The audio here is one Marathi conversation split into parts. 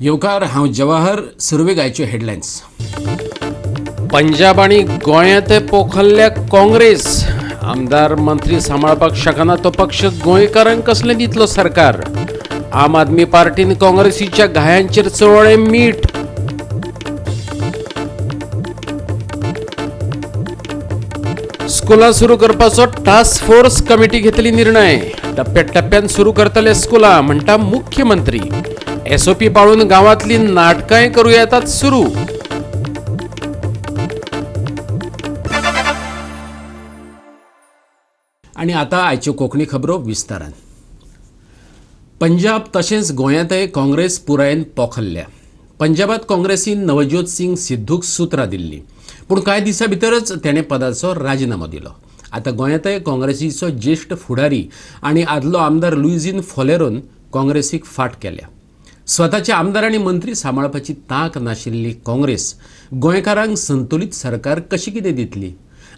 येवकार हांव जवाहर सुरवे गायच्यो हेडलायन्स. पंजाब आणि गोंयांत पोखल्ल्या काँग्रेस आमदार मंत्री सांबाळपाक शकना तो पक्ष गोंयकारांक कसले दितलो सरकार. आम आदमी पार्टीन काँग्रेसीच्या घायांचेर चळवळें मीठ. स्कुलां सुरू करपाचो टास्क फोर्स कमिटी घेतली निर्णय. टप्प्याटप्प्यान सुरू करतले स्कुलां म्हणटा मुख्यमंत्री. एसओपी पाळून गावातली नाटकांय करू येतात सुरू. आणि आता आयच्यो कोंकणी खबरो विस्तारान. पंजाब तशेंच गोंयांतय काँग्रेस पुरायेन पोखल्ल्या. पंजाबात काँग्रेसीन नवज्योत सिंग सिद्धूक सुत्रां दिल्ली, पूण कांय दिसां भितरच तेणें पदाचो राजिनामो दिलो. आतां गोंयांतय काँग्रेसीचो ज्येश्ठ फुडारी आनी आदलो आमदार लुईझीन फॉलेरोन काँग्रेसीक फाट केल्या. स्वताचे आमदार आनी मंत्री सांबाळपाची तांक नाशिल्ली काँग्रेस गोंयकारांक संतुलीत सरकार कशी कितें दितली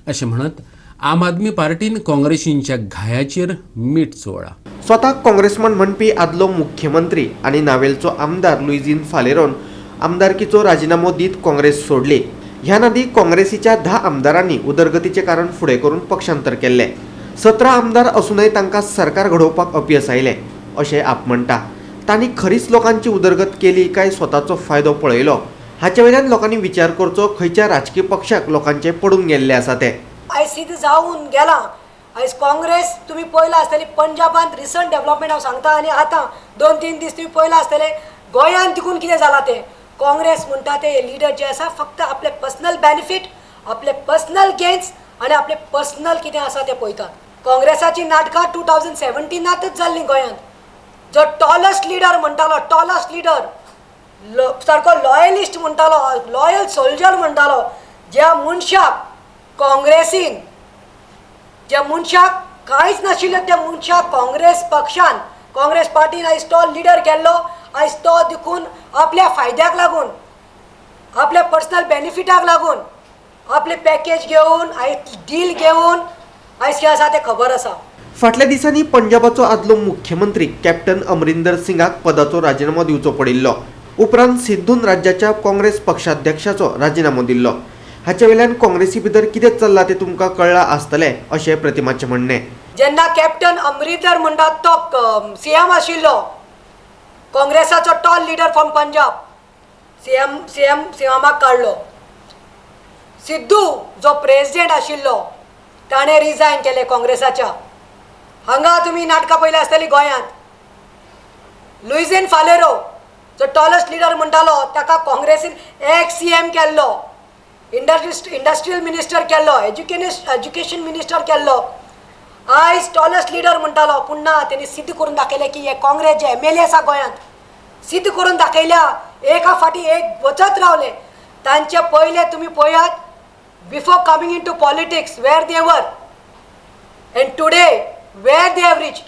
अशें म्हणत आम आदमी पार्टीन काँग्रेसींच्या घायाचेर मीठ चोळ्ळा. स्वताक काँग्रेसमन म्हणपी आदलो मुख्यमंत्री आनी नावेलचो आमदार लुईझीन फालेरोन आमदारकीचो राजिनामो दीत काँग्रेस सोडली. ह्या नादी काँग्रेसीच्या 10 आमदारांनी उदरगतीचे कारण फुडें करून पक्षांतर केल्ले. 17 आमदार असूनय तांकां सरकार घडोवपाक अपयश आयलें अशें आप म्हणटा. तांणी खरीच लोकांची उदरगत केली काय स्वताचो फायदो पळयलो हाचे वयल्यान लोकांनी विचार करचो खंयच्या राजकीय पक्षाक लोकांचे पडून गेल्ले आसा ते. आयज सिद्ध जावन गेला. आयज काँग्रेस तुम्ही पळयला आसतली पंजाबांत रिसंट डेव्हलपमेंट हांव सांगता. आनी आतां 2-3 दीस तुम्ही पळयला आसतले गोंयांत देखून कितें जालां तें. काँग्रेस म्हणटा ते लिडर जे आसा फक्त आपले पर्सनल बेनिफीट, आपले पर्सनल गेन्स आनी आपले पर्सनल कितें आसा तें पळयतात. काँग्रेसाची नाटकां 2017 जाल्लीं गोंयांत. जो टॉलस्ट लिडर म्हणटालो, टॉलस्ट लिडर सारको लॉयलिस्ट म्हणटालो, लॉयल सोल्जर म्हणटालो, ज्या मनशाक काँग्रेसीन, ज्या मनशाक कांयच नाशिल्लें त्या मनशाक काँग्रेस पक्षान, काँग्रेस पार्टीन आयज तो लिडर केल्लो. आयज तो देखून आपल्या फायद्याक लागून, आपल्या पर्सनल बेनिफिटाक लागून, आपले पॅकेज घेवन, आयज डील घेवन आयज कितें आसा तें खबर आसा. फाटल्या दिसांनी पंजाबाचो आदलो मुख्यमंत्री कॅप्टन अमरिंदर सिंगाक पदाचो राजिनामो दिवचो पडिल्लो. उपरांत सिद्धून राज्याच्या काँग्रेस पक्षाध्यक्षाचो राजिनामो दिल्लो. हाचे वयल्यान काँग्रेसी भितर कितें चल्लां तें तुमकां कळ्ळां आसतलें अशें प्रतिमाचें म्हणणें. जेन्ना कॅप्टन अमरिंदर म्हणटा तो सीएम आशिल्लो, काँग्रेसाचो टॉल लिडर फ्रॉम पंजाब, सीएमाक काडलो. सिद्धू जो प्रेसिडेंट आशिल्लो ताणें रिजायन केलें काँग्रेसाच्या. हांगा तुमी नाटकां पळयलीं आसतलीं गोंयांत. लुईझीन फालेरो जो टॉलस्ट लिडर म्हणटालो ताका काँग्रेसीन एक्स सीएम केल्लो, इंडस्ट्रियल मिनिस्टर केल्लो, एज्युकेशन मिनिस्टर केल्लो. आयज टॉलस्ट लिडर म्हणटालो, पूण ना, तेणी सिद्ध करून दाखयलें की हे काँग्रेस जे MLA आसा गोंयांत सिद्ध करून दाखयल्या. एका फाटी एक वचत रावले. तांचे पयले तुमी पळयात, before coming in to politics where they were and today where they have reached.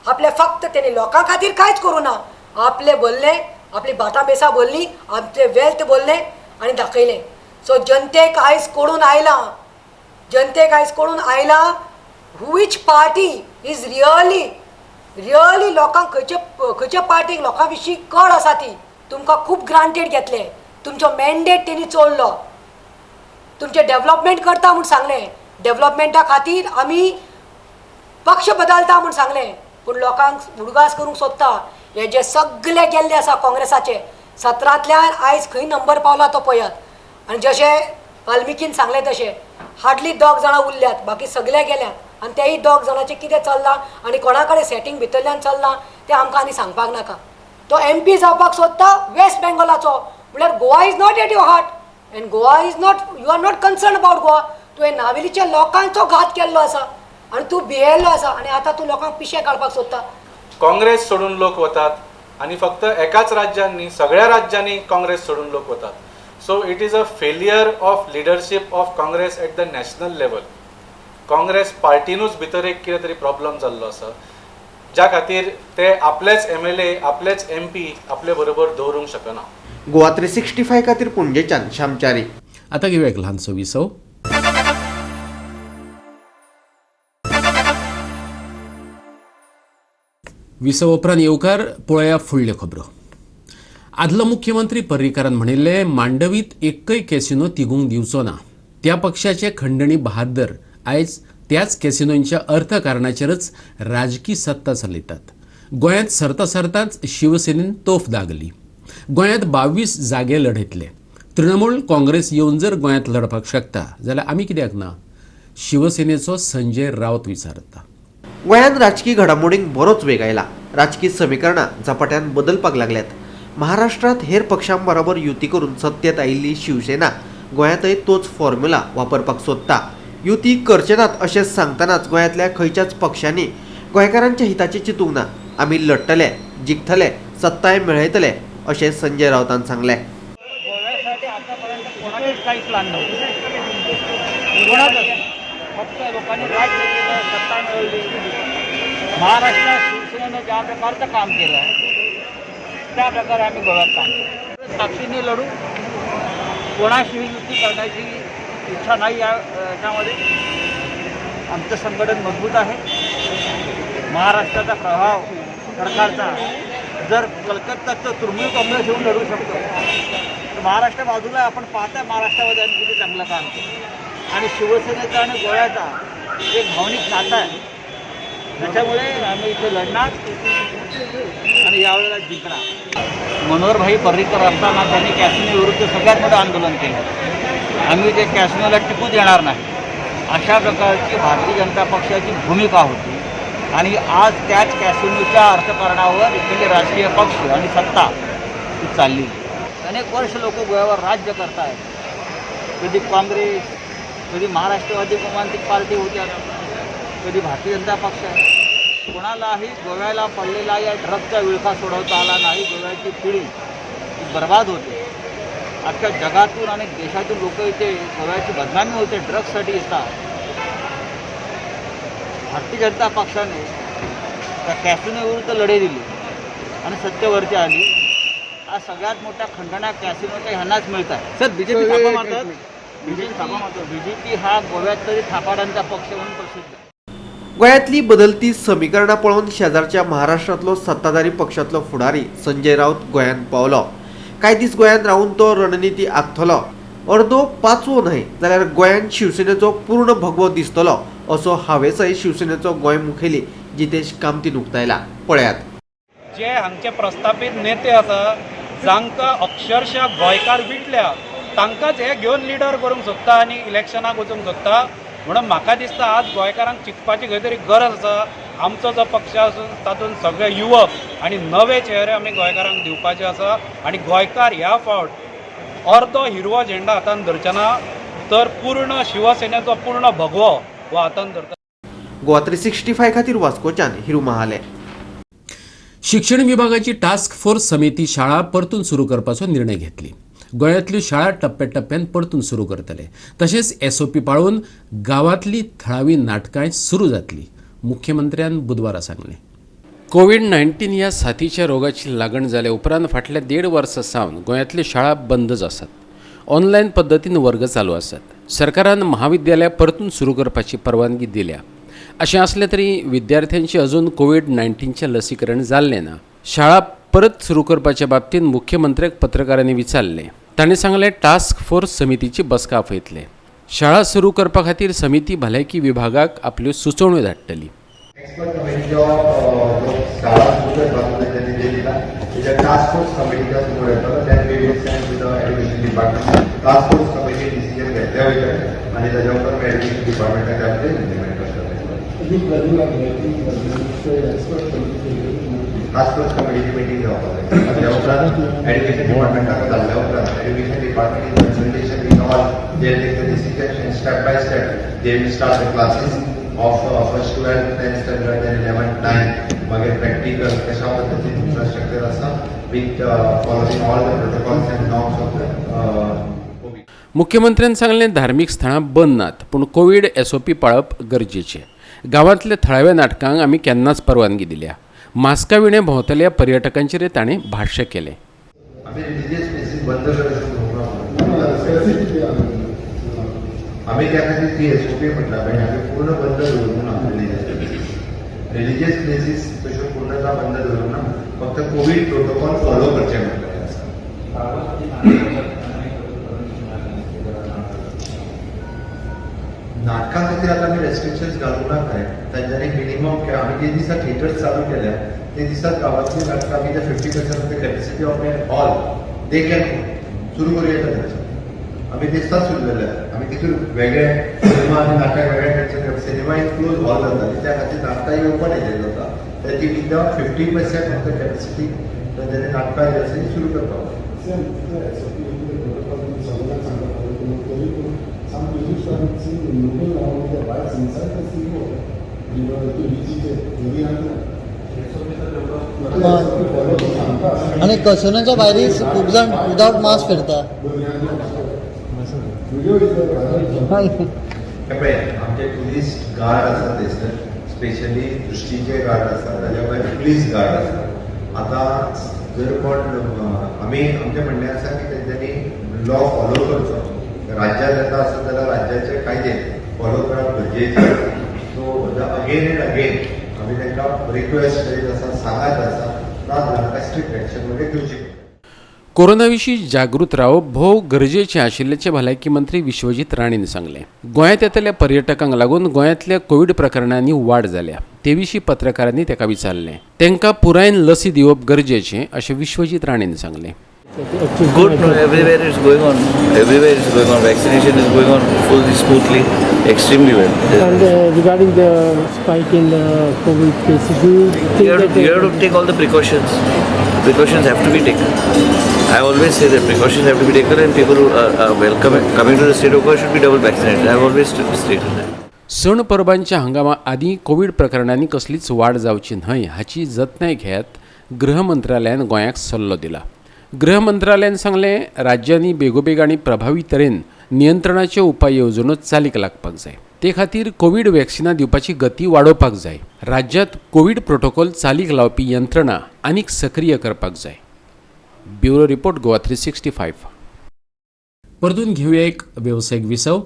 आपले फक्त तेणी लोकां खातीर कांयच करूं ना. आपले बोलले, आपली बाटा बेसा बोलली, आपले वेल्थ बोलले आनी दाखयलें. सो जनतेक आयज कळून आयलां, जनतेक आयज कळून आयलां व्हीच पार्टी इज रियली लोकांक खंयच्या पार्टीक लोकां विशीं कळ आसा ती. तुमकां खूब ग्रांटेड घेतले. तुमचो मॅन्डेट तेणी चोडलो. तुमचे डेव्हलपमेंट करता म्हूण सांगलें. डेव्हलपमेंटा खातीर आमी पक्ष बदलता म्हूण सांगलें. पूण लोकांक उडगास करूंक सोदता. हे जे सगळे गेल्ले आसा काँग्रेसाचे 17तल्यान आयज खंय नंबर पावला तो पळयात. आनी जशें वाल्मिकीन सांगलें तशें हार्डली 2 जाणां उरल्यात, बाकी सगळे गेल्यात. आनी तेही 2 जाणांचें कितें चल्लां आनी कोणा कडेन सेटींग भितरल्यान चल्लां तें आमकां आनी सांगपाक नाका. तो MP जावपाक सोदता वेस्ट बेंगॉलाचो, म्हळ्यार Goa is not at your heart and Goa is not, you are not concern about Goa. तुवें नावेलीच्या लोकांचो घात केल्लो आसा आनी तूं भियेल्लो आसा आनी आतां तूं लोकांक पिशे काडपाक सोदता. काँग्रेस सोडून लोक वतात आणि फक्त एकाच राज्यांनी, सगळ्या राज्यांनी काँग्रेस सोडून लोक वतात. So it is a failure of leadership of Congress at the national level. Congress पार्टीनूच भितर एक कितें तरी प्रॉब्लम जाल्लो आसा, ज्या खातीर ते आपलेच MLA, आपलेच MP आपले बरोबर दवरूंक शकना. गोवा 365 खातीर पणजेच्यान श्यामचारी. आतां घेवया एक ल्हानसो विसव. विसव उपरांत येवकार पळया फुडल्यो खबरो. आदलो मुख्यमंत्री पर्रीकारान म्हणिल्ले मांडवीत एक्कय कॅसिनो तिगूंक दिवचो ना. त्या पक्षाचे खंडणी बहादर आयज त्याच कॅसिनोंच्या अर्थकारणाचेरच राजकी सत्ता चलयतात. गोंयांत सरता सरताच शिवसेनेन तोफ दागली. गोंयांत 22 जागे लढयतले. तृणमूल काँग्रेस येवन जर गोंयांत लढपाक शकता जाल्यार आमी कित्याक ना, शिवसेनेचो संजय रावत विचारता. गोंयांत राजकीय घडामोडींक बरोच वेग आयला. राजकीय समीकरणां झपाट्यान बदलपाक लागल्यात. महाराष्ट्रात हेर पक्षांबरोबर युती करून सत्तेत आयिल्ली शिवसेना गोंयांतय तोच फॉर्म्युला वापरपाक सोदता. युती करचे नात अशें सांगतनाच गोंयांतल्या खंयच्याच पक्षांनी गोंयकारांच्या हिताचे चिंतूंक ना. आमी लढटले, जिखतले, सत्ताय मेळयतले अशें संजय रावतान सांगलें. गोव्यासाठी आतापर्यंत कोणाचेच काही प्लॅन नव्हते. कोणाचंच फक्त लोकांनी राज्य केलं, सत्ता मिळवली. महाराष्ट्रात शिवसेनेनं ज्या प्रकारचं काम केलं आहे त्या प्रकारे आम्ही गोव्यात काम केलं. ताकदीने लढू. कोणाशी युती करण्याची इच्छा नाही याच्यामध्ये. आमचं संघटन मजबूत आहे. महाराष्ट्राचा प्रभाव सरकारचा जर कलकत्ताचं तृणमूल काँग्रेस येऊन लढू शकतो तर महाराष्ट्र बाजूला आपण पाहता महाराष्ट्रामध्ये आम्ही किती चांगलं काम केलं. आणि शिवसेनेचा आणि गोव्याचा एक भावनिक नाता आहे. त्याच्यामुळे आम्ही इथे लढणार आणि यावेळेला जिंकणार. मनोहरभाई पर्रीकर असताना त्यांनी कॅसिनो विरुद्ध सगळ्यात मोठं आंदोलन केलं. आम्ही ते कॅसिनोला टिकू देणार नाही अशा प्रकारची भारतीय जनता पक्षाची भूमिका होती. आणि आज त्याच कॅसिनोच्या अर्थकारणावर इथले राजकीय पक्ष आणि सत्ता ही चालली. अनेक वर्ष लोक गोव्यावर राज्य करत आहेत. कधी काँग्रेस, कधी महाराष्ट्रवादी कौमांतिक पार्टी होती, कधी भारतीय जनता पक्ष आहे. कोणालाही गोव्याला पडलेला या ड्रगचा विळखा सोडवता आला नाही. गोव्याची पिढी ही बर्बाद होते. अख्ख्या जगातून आणि देशातून लोक इथे गोव्याची बदनामी होते, ड्रग्ससाठी येतात. भारतीय जनता पक्षाने त्या कॅसिनोविरुद्ध लढाई दिली आणि सत्तेवरती आली. आज सगळ्यात मोठा खंडणा कॅसिनोच्या ह्यांनाच मिळत आहे. सर बीजेपी थापा मारतात. बीजेपी हा गोव्यात तरी थापाडांचा पक्ष म्हणून प्रसिद्ध आहे. गोंयांतली बदलती समीकरणां पळोवन शेजारच्या महाराष्ट्रांतलो सत्ताधारी पक्षांतलो फुडारी संजय रावत गोंयांत पावलो. कांय दीस गोंयांत रावून तो रणनिती आखतलो. अर्दो पांचवो न्हय जाल्यार गोंयांत शिवसेनेचो पूर्ण भगवो दिसतलो असो हावेसय शिवसेनेचो गोंय मुखेली जितेश कामतीन उक्तायला. पळयात. जे हांगचे प्रस्थापीत नेते आसा जांकां अक्षरशः गोंयकार विटल्या तांकांच हे घेवन लिडर करूंक सोदता आनी इलेक्शनाक वचूंक सोदता. म्हणून म्हाका दिसता आज गोंयकारांक चिंतपाची खंय तरी गरज आसा. आमचो जो पक्ष आसा तातूंत सगळे युवक आनी नवे चेहरे आमी गोंयकारांक दिवपाचे आसा. आनी गोंयकार ह्या फावट अर्दो हिरवो झेंडा हातान धरचेना तर पूर्ण शिवसेनेचो पूर्ण भगवो हो हातान धरता. गोवा 365 खातीर वास्कोच्यान हिरू महाले. शिक्षण विभागाची टास्क फोर्स समिती शाळा परतून सुरू करपाचो निर्णय घेतली. गोंयांतल्यो शाळा टप्प्याटप्प्यान परतून सुरू करतले. तशेंच एसओपी पाळून गांवांतली थळावी नाटकांय सुरू जातली. मुख्यमंत्र्यान बुधवारा सांगलें. कोविड-19 ह्या साथीच्या रोगाची लागण जाले उपरांत फाटल्या 1.5 वर्सां सावन गोंयांतल्यो शाळा बंदच आसात. ऑनलायन पद्दतीन वर्ग चालू आसात. सरकारान महाविद्यालयां परतून सुरू करपाची परवानगी दिल्या. अशें असलें तरी विद्यार्थ्यांची अजून कोविड-19चें लसीकरण जाल्लें ना. शाळा परत सुरू करपाच्या बाबतींत मुख्यमंत्र्याक पत्रकारांनी विचारलें. ताणें सांगलें टास्क फोर्स समितीची बसका आपयतले. शाळा सुरू करपा खातीर समिती भलायकी विभागाक आपल्यो सुचोवण्यो धाडटली. एक्सपर्ट कमिटी जो शाळा सुरू करपाक त्यांनी दिला त्याच्या टास्क फोर्स कमिटीच्या समोर येतलो. Then we will send to the education department. Task force committee decision घेतल्या वयता आनी ताच्या उपरांत एड्युकेशन डिपार्टमेंटाक आपले इम्प्लिमेंट करता. टास्क फोर्स कमिटीची मिटींग जावपाक जाय. ताच्या उपरांत एड्युकेशन डिपार्टमेंटाक धाडल्या उपरांत education department consultation with all they take the decision step by step. They will start the classes of first 12th 10th standard then 11th 9th मागीर प्रॅक्टिकल कशा पद्धतीन इन्फ्रास्ट्रक्चर आसा with following all the protocols end norms of the Covid. मुख्यमंत्र्यान सांगलें धार्मीक स्थळां बंद नात पूण कोविड एसओपी पाळप गरजेचें. गांवांतल्या थळाव्या नाटकांक आमी केन्नाच परवानगी दिल्या. मास्का विणे भोंवतल्या पर्यटकांचेर ताणें भाश्य केलें. आमी रिलीजियस प्लेसीस बंद करप आम्ही त्या खातीर ती एसओपी म्हणटा पण आम्ही पूर्ण बंद दवरूंक ना. रिलीजियस प्लेसीस तश्यो पूर्णता बंद दवरूंक ना. फक्त कोविड प्रोटोकॉल फॉलो करचे म्हणटाले आसा. नाटकां खातीर आतां आमी रेस्ट्रिक्शन्स घालूंक ना खंय तांच्यांनी मिनिमम आमी जे दिसा थिएटर्स चालू केल्या ते दिसा गांवांतली नाटकां आमी 50% of the capacity of A hall they can सुरू करूं येता थंयच्यान आमी दिसता सुरू जाल्यार आमी तितून वेगळे सिनेमा आनी नाटक वेगळे करचे सिनेमा इन क्लोज हॉल जाता त्या खातीर नाटकां ओपन हेजेर जाता त्याची विदाउट 50% ऑफ द कॅपेसिटी तांच्यांनी नाटकां जी आसा ती सुरू करपाक आणि कसोनाच्या भायरी खूप जण विदाउट मास्क फिरता पळय आमचे ट्युरिस्ट गार्ड आसा थंयसर स्पेशली दृश्टीचे गार्ड आसा ताच्या भायर पुलीस गार्ड आसा आतां जर कोण आमी आमचें म्हणणें आसा की तेंच्यांनी लॉ फॉलो करचो राज्यांत येता आसत जाल्यार राज्याचे कायदे फॉलो करप गरजेचें सो अगेन एंड अगेन आमी तांकां रिक्वेस्ट करीत आसा सांगत आसा ना स्ट्रिक्ट एक्शन म्हणजे घेवची कोरोनाविशीं जागृत रावप भोव गरजेचें आशिल्ल्याचें भलायकी मंत्री विश्वजीत राणेन सांगलें. गोंयांत येतल्या पर्यटकांक लागून गोंयांतल्या कोविड प्रकरणांनी वाड जाल्या ते विशीं पत्रकारांनी ताका विचारलें. तांकां पुरायेन लसी दिवप गरजेचें अशें विश्वजीत राणेन सांगलें. Good, no, everywhere it's going on. Everywhere it's going on. Vaccination is going on fully, smoothly, extremely well. And regarding the spike in the COVID cases, do you think You have to take all the precautions. Precautions have to be taken. I always say that precautions have to be taken, and people who are welcome coming to the state of Goa should be double vaccinated. I have always stated that. सण परबांच्या हंगामा आदीं कोविड प्रकरणांनी कसलीच वाड जावची न्हय हाची जतनाय घेत गृह मंत्रालयान गोंयाक सल्लो दिला. गृह मंत्रालयान सांगलें राज्यांनी बेगोबेग आनी प्रभावी तरेन नियंत्रणाच्यो उपाय येवजण्यो चालीक लागपाक जाय. ते खातीर कोविड वॅक्सिनां दिवपाची गती वाडोवपाक जाय. राज्यांत कोविड प्रोटोकॉल चालीक लावपी यंत्रणा आनीक सक्रीय करपाक जाय. Bureau report Goa 365. परतून घेऊया एक व्यावसायिक विसव.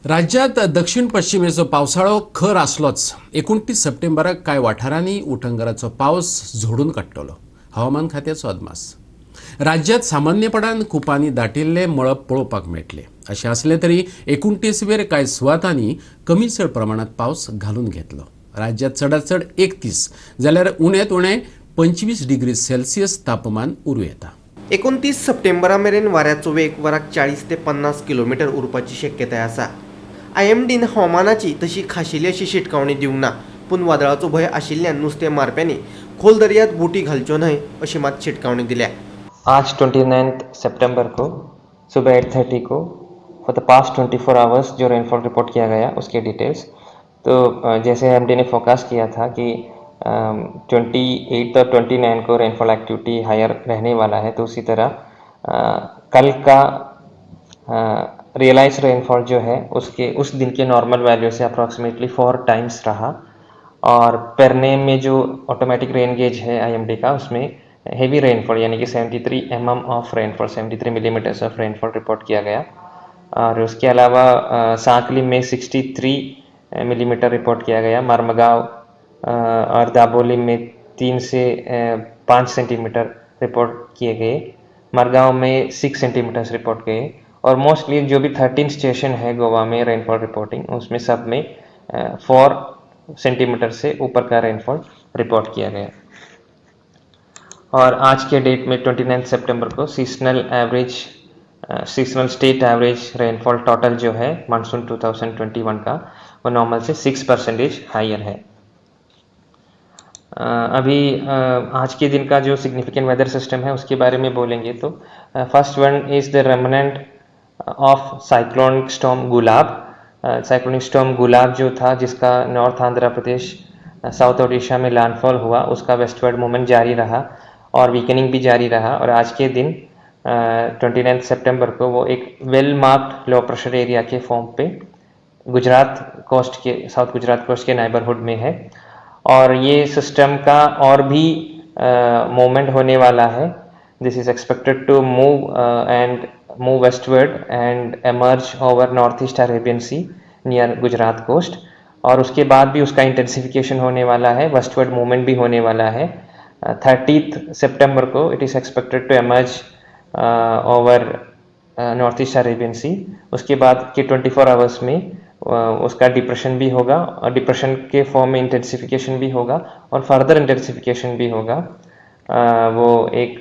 राज्यात दक्षिण पश्चिमेचो पावसाळो खर आसलोच 29 सप्टेंबराक कांय वाठारांनी उटंगराचो पावस झोडून काडटलो. हवामान खात्याचो अदमास. राज्यांत सामान्यपणान कुपांनी दाटिल्ले मळब पळोवपाक मेळटले. अशें आसलें तरी 29 वेर कांय सुवातांनी कमी चड प्रमाणात पावस घालून घेतलो. राज्यांत चडांत चड 31 जाल्यार उण्यांत उणें 25 डिग्री सेल्सियस तापमान उरूं येता. 29 सप्टेंबरा मेरेन वाऱ्याचो वेग वराक 40 ते 50 किलोमीटर उरपाची शक्यताय आसा. IMDन हवामानाची तशी खाशेली अशी शिटकावणी दिवंक ना, पूण वादळाचो भंय आशिल्ल्यान नुस्तें मारप्यांनी खोल दर्यांत बोटी घालच्यो न्हय अशी मात शिटकावणी दिल्या. आज 29 सितंबर को सुबह 8:30 को फॉर द पास्ट 24 आवर्स जो रेनफॉल रिपोर्ट किया गया उसके डिटेल्स. तो जैसे IMD ने फोरकास्ट किया था कि 28 और 29 को रेनफॉल एक्टिविटी हायर रहने वाला है, तो उसी तरह कल का रियलाइज रेनफॉल जो है उसके उस दिन के नॉर्मल वैल्यू से अप्रॉक्सीमेटली 4 टाइम्स रहा. और पेरने में जो ऑटोमेटिक रेन गेज है IMD का उसमें हेवी रेनफॉल यानी कि 73 mm of rainfall 73 millimetres of rainfall report किया गया. और उसके अलावा सांकली में 63 मिलीमीटर रिपोर्ट किया गया. मरमगांव और दाबोली में 3 से 5 सेंटीमीटर रिपोर्ट किए गए. मरगांव में 6 सेंटीमीटर्स रिपोर्ट किए. और मोस्टली जो भी 13 स्टेशन है गोवा में रेनफॉल रिपोर्टिंग उसमें सब में 4 सेंटीमीटर से ऊपर का रेनफॉल रिपोर्ट किया गया. और आज के डेट में 29 सितंबर को seasonal state average rainfall total जो है मानसून 2021 का वो नॉर्मल से 6% हायर है. अभी आज के दिन का जो सिग्निफिकेंट वेदर सिस्टम है उसके बारे में बोलेंगे तो first one is the remnant of cyclonic storm Gulab. Cyclonic storm Gulab जो था जिसका नॉर्थ आंध्र प्रदेश साउथ ओडिशा में लैंडफॉल हुआ उसका वेस्टवर्ड मूवमेंट जारी रहा और वीकनिंग भी जारी रहा. और आज के दिन 29 सितंबर को वो एक वेल मार्क्ड लो प्रेशर एरिया के फॉर्म पे गुजरात कोस्ट के साउथ गुजरात कोस्ट के नाइबरहुड में है. और ये सिस्टम का और भी मूवमेंट होने वाला है. This is expected to move westward and emerge over northeast Arabian Sea near Gujarat coast. और उसके बाद भी उसका इंटेंसिफिकेशन होने वाला है, वेस्टवर्ड मूवमेंट भी होने वाला है. 30th सितंबर को it is expected to emerge over north east Arabian sea. उसके बाद के 24 आवर्स में उसका डिप्रेशन भी होगा और डिप्रेशन के फॉर्म में इंटेंसिफिकेशन भी होगा और फर्दर इंटेंसिफिकेशन भी होगा. वो एक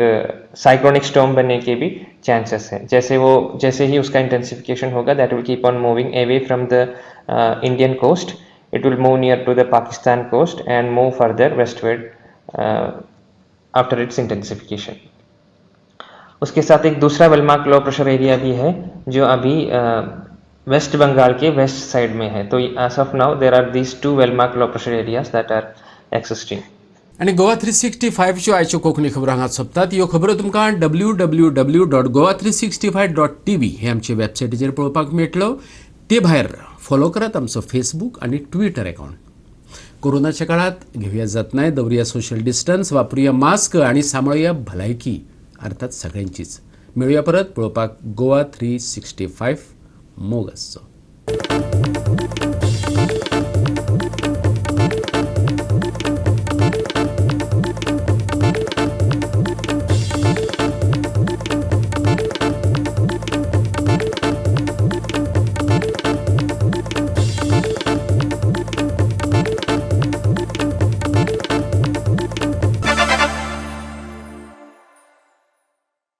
साइक्लोनिक स्टॉर्म बनने के भी चांसेस है. जैसे ही उसका इंटेंसिफिकेशन होगा, that will keep on moving away from the Indian coast. It will move near to the Pakistan coast and move further westward after its intensification. उसके साथ एक दूसरा वेलमार्क लो प्रेशर एरिया भी है जो अभी वेस्ट बंगाल के वेस्ट साइड में है. तो as of now there are these 2 well marked low pressure areas that are existing. आणि गोवा 365 च्यो आयच्यो कोंकणी खबरो हांगा सोंपतात. ह्यो खबरो तुमकां www.goa365.tv हे आमचे वेबसायटीचेर पळोवपाक मेळटलो. ते भायर फॉलो करात आमचो फेसबूक आनी ट्विटर अकाउंट. कोरोनाच्या काळात घेवया जतनाय, दवरया सोशल डिस्टन्स, वापरूया मास्क आणि सांबाळुया भलायकी अर्थात सगळ्यांचीच. मेळुया परत पळोवपाक गोवा 365 मोग आसचो.